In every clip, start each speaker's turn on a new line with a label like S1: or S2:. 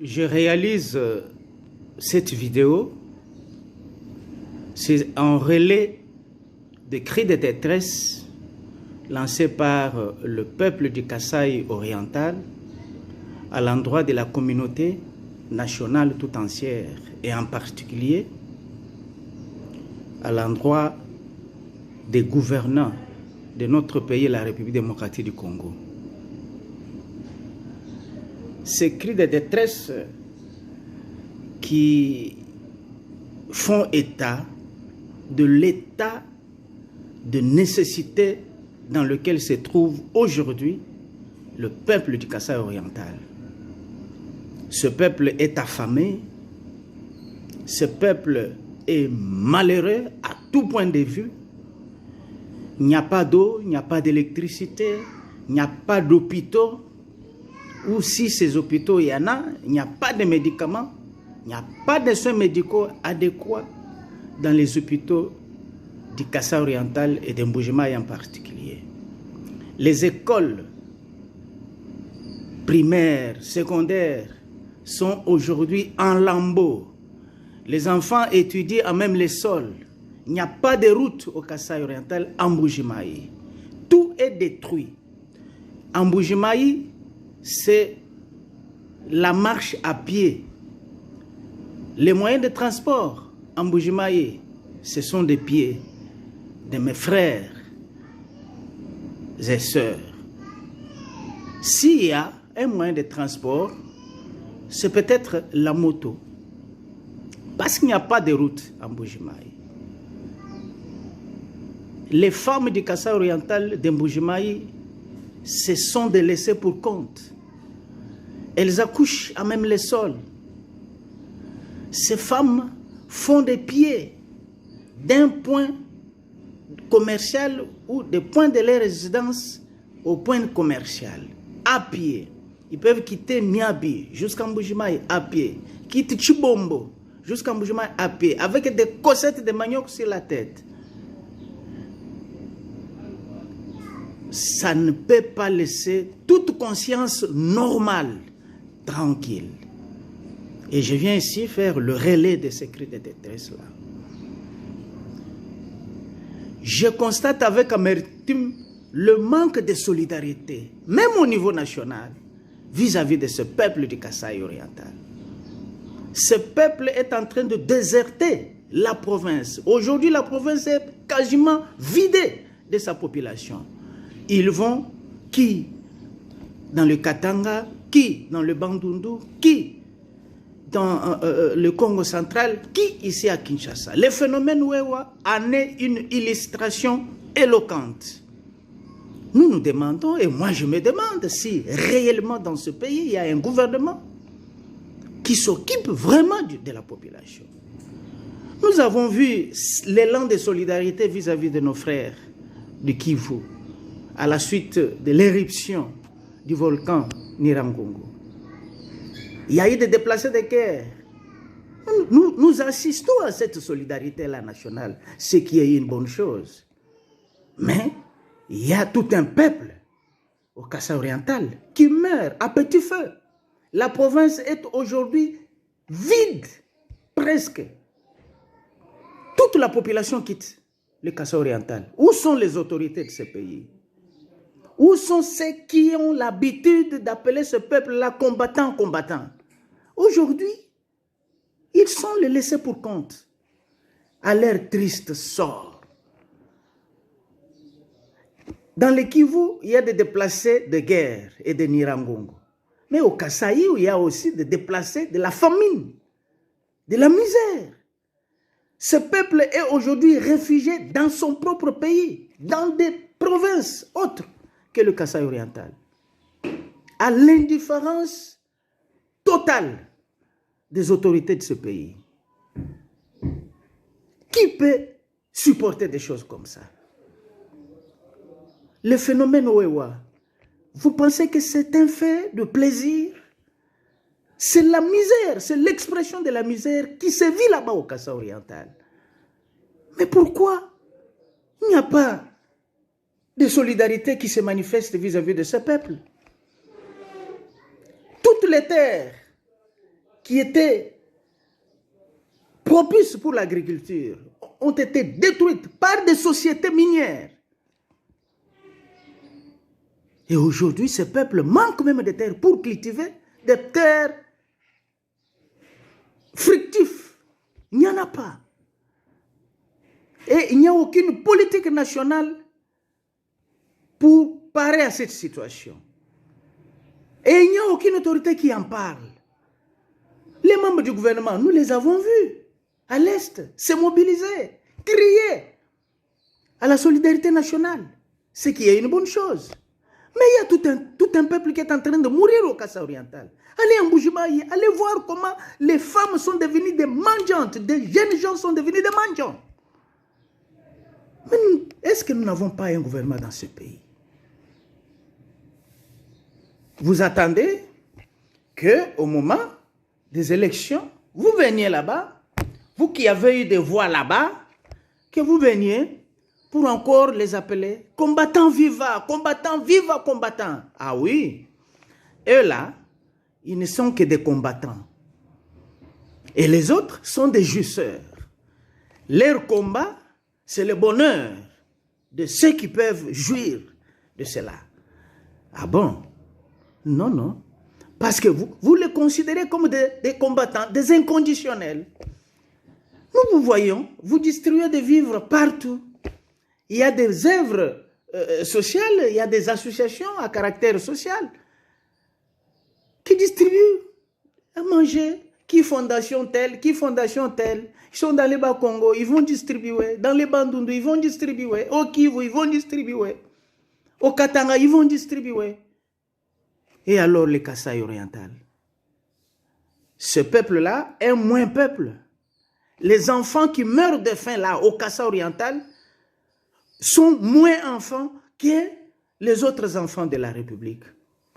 S1: Je réalise cette vidéo, c'est un relais de cris de détresse lancé par le peuple du Kasaï oriental à l'endroit de la communauté nationale tout entière et en particulier à l'endroit des gouvernants de notre pays, la République démocratique du Congo. Ces cris de détresse qui font état de l'état de nécessité dans lequel se trouve aujourd'hui le peuple du Kasaï oriental. Ce peuple est affamé, ce peuple est malheureux à tout point de vue. Il n'y a pas d'eau, il n'y a pas d'électricité, il n'y a pas d'hôpitaux, ou si ces hôpitaux il y en a, il n'y a pas de médicaments, il n'y a pas de soins médicaux adéquats dans les hôpitaux du Kasaï oriental et d'Mbujimai en particulier. Les écoles primaires, secondaires sont aujourd'hui en lambeaux. Les enfants étudient à même les sols. Il n'y a pas de route au Kasaï oriental en Mbujimai. Tout est détruit. En Mbujimai, c'est la marche à pied. Les moyens de transport en Mbujimai, ce sont des pieds de mes frères et sœurs. S'il y a un moyen de transport, c'est peut-être la moto. Parce qu'il n'y a pas de route en Mbujimai. Les femmes du Kasaï oriental de Mbujimai, ce sont des laissés pour compte. Elles accouchent à même les sols. Ces femmes font des pieds d'un point commercial ou des points de leur résidence au point commercial, à pied. Ils peuvent quitter Niabi jusqu'à Mbujimai à pied, quitter Chibombo jusqu'à Mbujimai à pied, avec des cossettes de manioc sur la tête. Ça ne peut pas laisser toute conscience normale tranquille. Et je viens ici faire le relais de ces cris de détresse-là. Je constate avec amertume le manque de solidarité, même au niveau national, vis-à-vis de ce peuple du Kasaï oriental. Ce peuple est en train de déserter la province. Aujourd'hui, la province est quasiment vidée de sa population. Ils vont, qui dans le Katanga, qui dans le Bandundu, qui dans le Congo central, qui ici à Kinshasa. Le phénomène Wewa en est une illustration éloquente. Nous nous demandons, et moi je me demande si réellement dans ce pays il y a un gouvernement qui s'occupe vraiment de la population. Nous avons vu l'élan de solidarité vis-à-vis de nos frères du Kivu à la suite de l'éruption du volcan Nyiragongo. Il y a eu des déplacés de guerre. Nous assistons à cette solidarité-là nationale, ce qui est une bonne chose. Mais il y a tout un peuple au Kasaï oriental qui meurt à petit feu. La province est aujourd'hui vide, presque. Toute la population quitte le Kasaï oriental. Où sont les autorités de ce pays? Où sont ceux qui ont l'habitude d'appeler ce peuple-là combattant? Aujourd'hui, ils sont les laissés pour compte à leur triste sort. Dans le Kivu, il y a des déplacés de guerre et de Nyiragongo. Mais au Kasaï, il y a aussi des déplacés de la famine, de la misère. Ce peuple est aujourd'hui réfugié dans son propre pays, dans des provinces autres que le Kasaï oriental, à l'indifférence totale des autorités de ce pays. Qui peut supporter des choses comme ça? Le phénomène Wewa, vous pensez que c'est un fait de plaisir? C'est la misère, c'est l'expression de la misère qui se vit là-bas au Kasaï oriental. Mais pourquoi il n'y a pas de solidarité qui se manifeste vis-à-vis de ce peuple? Toutes les terres qui étaient propices pour l'agriculture ont été détruites par des sociétés minières. Et aujourd'hui, ce peuple manque même de terres pour cultiver des terres fructives. Il n'y en a pas. Et il n'y a aucune politique nationale pour parer à cette situation. Et il n'y a aucune autorité qui en parle. Les membres du gouvernement, nous les avons vus à l'Est se mobiliser, crier à la solidarité nationale, ce qui est une bonne chose. Mais il y a tout un peuple qui est en train de mourir au Kassa oriental. Allez en Bujimayi, allez voir comment les femmes sont devenues des mendiantes, des jeunes gens sont devenus des mendiants. Mais est-ce que nous n'avons pas un gouvernement dans ce pays? Vous attendez qu'au moment des élections, vous veniez là-bas, vous qui avez eu des voix là-bas, que vous veniez pour encore les appeler combattants vivants, combattants vivants, combattants. Ah oui, eux là, ils ne sont que des combattants. Et les autres sont des jouisseurs. Leur combat, c'est le bonheur de ceux qui peuvent jouir de cela. Ah bon? Non, non. Parce que vous les considérez comme des combattants, des inconditionnels. Nous vous voyons, vous distribuez des vivres partout. Il y a des œuvres sociales, il y a des associations à caractère social qui distribuent à manger. Qui fondation telle, qui fondation telle. Ils sont dans les Bas-Congo, ils vont distribuer. Dans les Bandundu, ils vont distribuer. Au Kivu, ils vont distribuer. Au Katanga, ils vont distribuer. Et alors les Kasaï oriental. Ce peuple-là est moins peuple. Les enfants qui meurent de faim là, au Kassa oriental, sont moins enfants que les autres enfants de la République.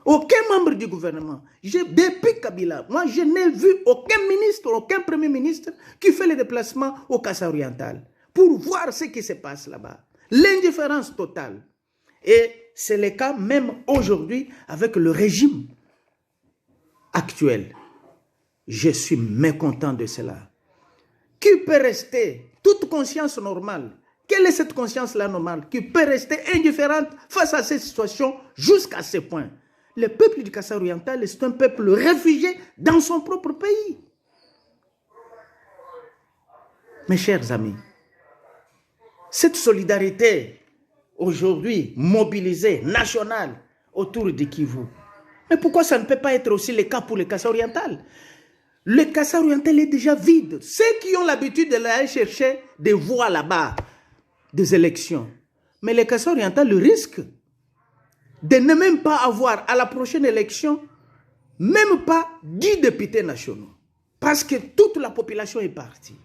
S1: Aucun membre du gouvernement, depuis Kabila, moi je n'ai vu aucun ministre, aucun premier ministre qui fait le déplacement au Kassa oriental pour voir ce qui se passe là-bas. L'indifférence totale. Et c'est le cas même aujourd'hui avec le régime actuel. Je suis mécontent de cela. Qui peut rester toute conscience normale? Quelle est cette conscience-là normale qui peut rester indifférente face à cette situation jusqu'à ce point? Le peuple du Kassa oriental est un peuple réfugié dans son propre pays. Mes chers amis, cette solidarité aujourd'hui mobilisée, nationale, autour de Kivu, mais pourquoi ça ne peut pas être aussi le cas pour le Kassa oriental? Le Kassa oriental est déjà vide. Ceux qui ont l'habitude d'aller chercher des voix là-bas, des élections. Mais le Kassa oriental, le risque de ne même pas avoir à la prochaine élection, même pas 10 députés nationaux. Parce que toute la population est partie.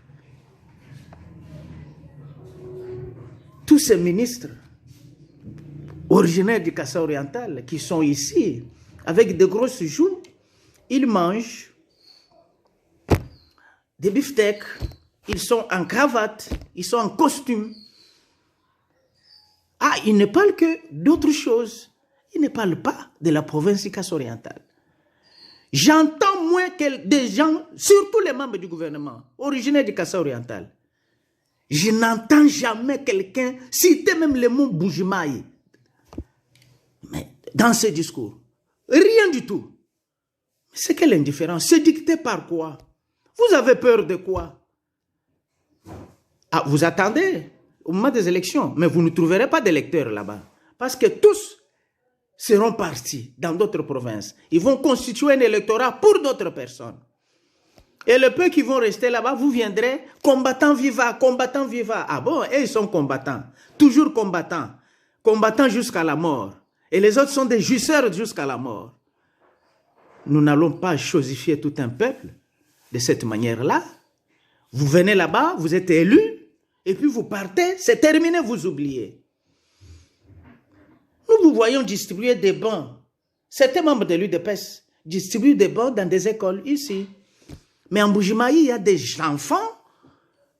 S1: Tous ces ministres originaires du Kassa oriental qui sont ici, avec de grosses joues, ils mangent des beefsteaks, ils sont en cravate, ils sont en costume. Ah, ils ne parlent que d'autres choses. Ils ne parlent pas de la province du Kassa oriental. J'entends moins que des gens, surtout les membres du gouvernement, originaires du Kassa oriental. Je n'entends jamais quelqu'un citer même le mot Bujimayi. Mais dans ce discours, rien du tout. C'est quelle indifférence? C'est dicté par quoi? Vous avez peur de quoi? Ah, vous attendez au moment des élections, mais vous ne trouverez pas d'électeurs là-bas. Parce que tous seront partis dans d'autres provinces. Ils vont constituer un électorat pour d'autres personnes. Et le peu qui vont rester là-bas, vous viendrez combattants vivants, combattants vivants. Ah bon, et ils sont combattants, toujours combattants, combattants jusqu'à la mort. Et les autres sont des jouisseurs jusqu'à la mort. Nous n'allons pas chosifier tout un peuple de cette manière-là. Vous venez là-bas, vous êtes élus, et puis vous partez, c'est terminé, vous oubliez. Nous vous voyons distribuer des bancs. Certains membres de l'UDPS distribuent des bancs dans des écoles ici. Mais en Bujimayi, il y a des enfants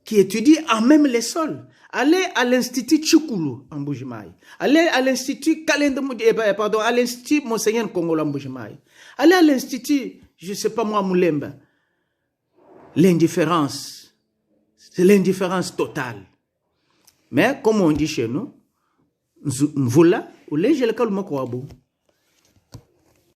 S1: qui étudient en même les sols. Allez à l'Institut Tchoukoulou en Bujimayi. Allez à l'Institut à l'Institut Monseigneur Congolo en Bujimayi. Allez à l'Institut, je ne sais pas moi, Moulemba. l'indifférence. C'est l'indifférence totale. Mais comme on dit chez nous, Mvula, ou les gens qui